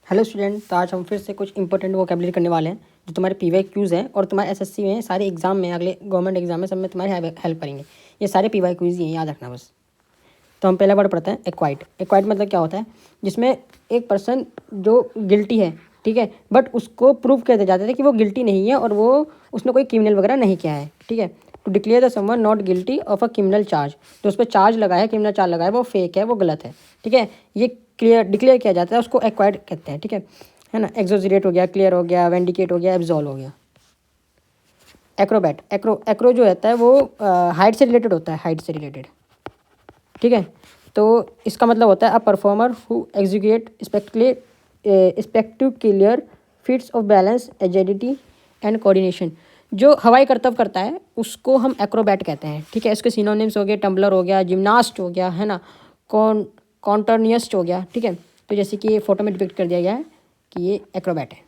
Hello student, तो आज हम फिर से कुछ इंपॉर्टेंट वोकेबलरी करने वाले हैं जो तुम्हारे PYQs हैं और तुम्हारे SSC में सारे एग्जाम में, अगले गवर्नमेंट एग्जाम में सब में तुम्हारी हेल्प करेंगे। ये सारे PYQs ही हैं, याद रखना बस। तो हम पहला वर्ड पढ़ते हैं, एक्वाइट। एक्वाइट मतलब क्या होता है? जिसमें एक पर्सन जो गिल्टी है, ठीक है, बट उसको प्रूव कर दिया जाता है कि वो गिल्टी नहीं है और वो उसने कोई क्रिमिनल वगैरह नहीं किया है, ठीक है। To declare the someone not guilty of a criminal charge, जो उस पर चार्ज लगा है, क्रिमिनल चार्ज लगा है, वो फेक है, वो गलत है, ठीक है। ये डिक्लेयर किया जाता है, उसको एक्वाइट कहते हैं, ठीक है ना। एक्सोजरेट हो गया, क्लियर हो गया, वेंडिकेट हो गया, एब्जॉल्व हो गया। एक्रोबैट, एक्रो जो रहता है वो हाइट से रिलेटेड होता है, हाइट से रिलेटेड, ठीक है। तो इसका मतलब होता है a performer who execute spectacular feats of balance, agility and coordination. जो हवाई करतब करता है उसको हम एक्रोबैट कहते हैं, ठीक है। इसके सिनोनिम्स हो गए, टम्बलर हो गया, जिम्नास्ट हो गया, है ना, कॉन्टर्नियस्ट हो गया, ठीक है। तो जैसे कि ये फोटो में डिपिक्ट कर दिया गया है कि ये एक्रोबैट है।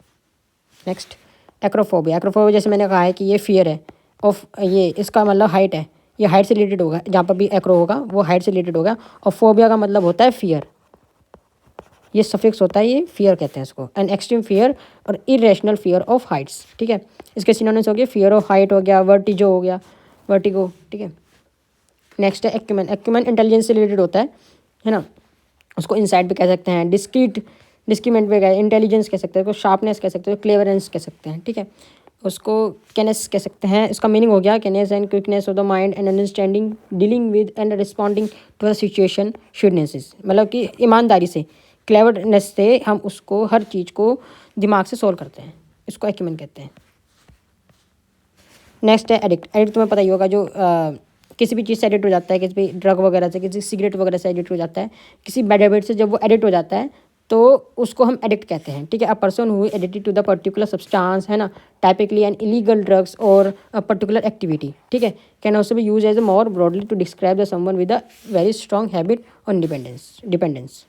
Next, acrophobia. एक्रोफोबिया जैसे मैंने कहा है कि ये फियर है ऑफ, ये इसका मतलब हाइट है, ये हाइट से रिलेटेड होगा, जहाँ पर भी एक्रो होगा वो हाइट से रिलेटेड होगा। और फोबिया का मतलब होता है फियर, ये सफिक्स होता है, ये फियर कहते हैं इसको। एन एक्सट्रीम फियर और इरेशनल फियर ऑफ हाइट्स, ठीक है। इसके सिनोनिम्स हो गए, फियर ऑफ हाइट हो गया, वर्टिजो हो गया, वर्टिगो, ठीक है। नेक्स्ट है एक्यूमेन। एक्यूमेन इंटेलिजेंस से रिलेटेड होता है ना। उसको इंसाइट भी कह सकते हैं, डिस्क्रिमिनेट भी कह, इंटेलिजेंस कह सकते हैं, उसको शार्पनेस कह सकते हैं, क्लेवरेंस कह सकते हैं, ठीक है। उसको कैनेस कह सकते हैं। इसका मीनिंग हो गया keenness and quickness of the mind and understanding, dealing with and responding to the situation, shrewdness, मतलब कि ईमानदारी से, क्लेवरनेस से हम उसको, हर चीज़ को दिमाग से सोल्व करते हैं, इसको एक्यूमेन कहते हैं। नेक्स्ट है एडिक्ट। एडिक्ट तुम्हें पता ही होगा, जो किसी भी चीज़ से एडिक्ट हो जाता है, किसी भी ड्रग वगैरह से, किसी सिगरेट वगैरह से एडिक्ट हो जाता है, किसी बैड हैबिट से जब वो एडिक्ट हो जाता है तो उसको हम एडिक्ट कहते हैं, ठीक है। A person who addicted to the particular substance, है ना, टाइपिकली एन इलीगल ड्रग्स और अ पर्टिकुलर एक्टिविटी, ठीक है। Can also be use as a more broadly to describe the someone with a very strong habit on dependence.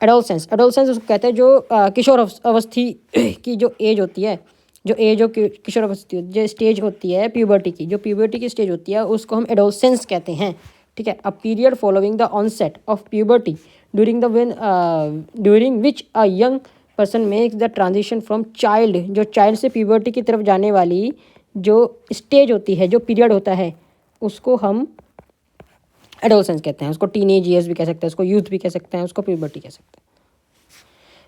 Adolescence. Adolescence उसको कहते हैं जो किशोर अवस्थी की जो एज होती है, जो एज ऑफ किशोर अवस्थी, जो स्टेज होती है प्यूबर्टी की, जो प्यूबर्टी की स्टेज होती है उसको हम एडोलसेंस कहते हैं, ठीक है। A period following the onset of puberty during which a young person makes the transition from child, जो चाइल्ड से प्यूबर्टी की तरफ जाने वाली जो स्टेज होती है, जो पीरियड होता है, उसको हम एडोलसेंस कहते हैं। उसको टीनेज ईयर्स भी कह सकते हैं, उसको यूथ भी कह सकते हैं, उसको प्यूबर्टी कह सकते हैं।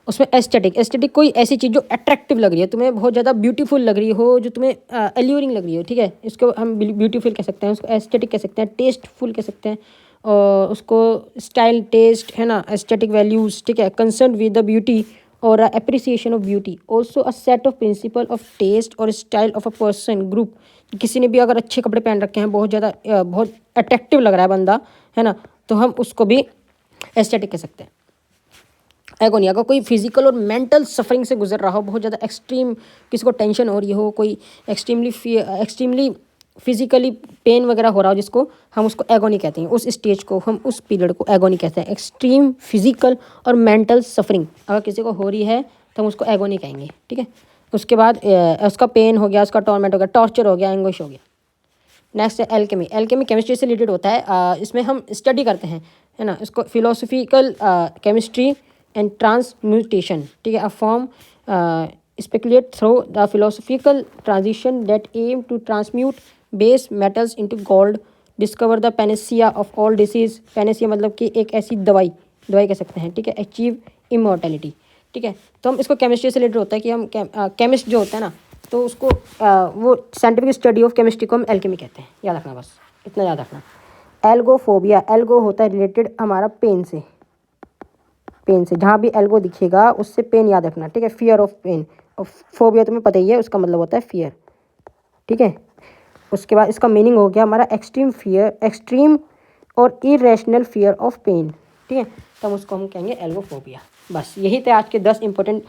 उसमें एस्थेटिक कोई ऐसी चीज़ जो अट्रैक्टिव लग रही है, तुम्हें बहुत ज़्यादा ब्यूटीफुल लग रही हो, जो तुम्हें एल्यूरिंग लग रही हो, ठीक है, इसको हम ब्यूटीफुल कह सकते हैं, उसको एस्थेटिक कह सकते हैं, टेस्टफुल कह सकते हैं, और उसको स्टाइल, टेस्ट, है ना, एस्थेटिक वैल्यूज़, ठीक है। कंसर्न विद द ब्यूटी और appreciation of beauty, also a set of principle of taste और style of a person group. किसी ने भी अगर अच्छे कपड़े पहन रखे हैं, बहुत ज़्यादा बहुत अट्रैक्टिव लग रहा है बंदा, है ना, तो हम उसको भी एस्थेटिक कह सकते हैं। एगोनी, अगर कोई फिजिकल और मेंटल सफरिंग से गुजर रहा हो, बहुत ज़्यादा एक्सट्रीम, किसी को टेंशन हो रही हो, कोई एक्सट्रीमली फिजिकली पेन वगैरह हो रहा हो जिसको, हम उसको एगोनी कहते हैं। उस स्टेज को हम, उस पीरियड को एगोनी कहते हैं। एक्सट्रीम फिजिकल और मेंटल सफरिंग अगर किसी को हो रही है तो हम उसको एगोनी कहेंगे, ठीक है। उसके बाद उसका पेन हो गया, उसका टॉर्मेंट हो गया, टॉर्चर हो गया, एंग्विश हो गया। नेक्स्ट है एल्केमी। एल्केमी केमिस्ट्री से रिलेटेड होता है, इसमें हम स्टडी करते हैं, है ना, इसको फिलोसफिकल केमिस्ट्री एंड ट्रांसम्यूटेशन, ठीक है। A form speculate through the philosophical transition that aim to transmute base metals into gold, discover the panacea of all disease. Panacea मतलब कि एक ऐसी दवाई कह सकते हैं, ठीक है। अचीव इमोर्टैलिटी, ठीक है। तो हम इसको केमिस्ट्री से रिलेटेड होता है कि हम केमिस्ट जो होता है ना, तो उसको वो साइंटिफिक स्टडी ऑफ केमिस्ट्री को हम एल्केमी कहते हैं, याद रखना, बस इतना याद रखना। एल्गोफोबिया। एल्गो होता है रिलेटेड हमारा पेन से, जहाँ भी एल्गो दिखेगा उससे पेन याद रखना, ठीक है। फियर ऑफ पेन, और फोबिया तुम्हें पता ही है, उसका मतलब होता है फियर, ठीक है। उसके बाद इसका मीनिंग हो गया हमारा एक्सट्रीम और इरेशनल फियर ऑफ पेन, ठीक है। तब उसको हम कहेंगे एल्गोफोबिया। बस यही थे आज के 10 इंपॉर्टेंट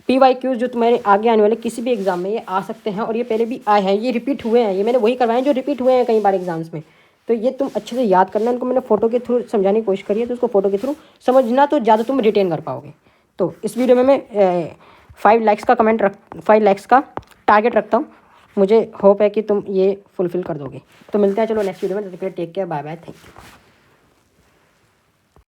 PYQs जो तुम्हारे आगे आने वाले किसी भी एग्जाम में ये आ सकते हैं, और ये पहले भी आए हैं, ये रिपीट हुए हैं, ये मैंने वही करवाए हैं जो रिपीट हुए हैं कई बार एग्जाम्स में। तो ये तुम अच्छे से याद करना, इनको मैंने फोटो के थ्रू समझाने की कोशिश करी है, तो उसको फोटो के थ्रू समझना तो ज़्यादा तुम रिटेन कर पाओगे। तो इस वीडियो में मैं 5 लाइक्स का टारगेट रखता हूँ। मुझे होप है कि तुम ये फुलफिल कर दोगे। तो मिलते हैं चलो नेक्स्ट वीडियो में, take care, bye bye, thank you.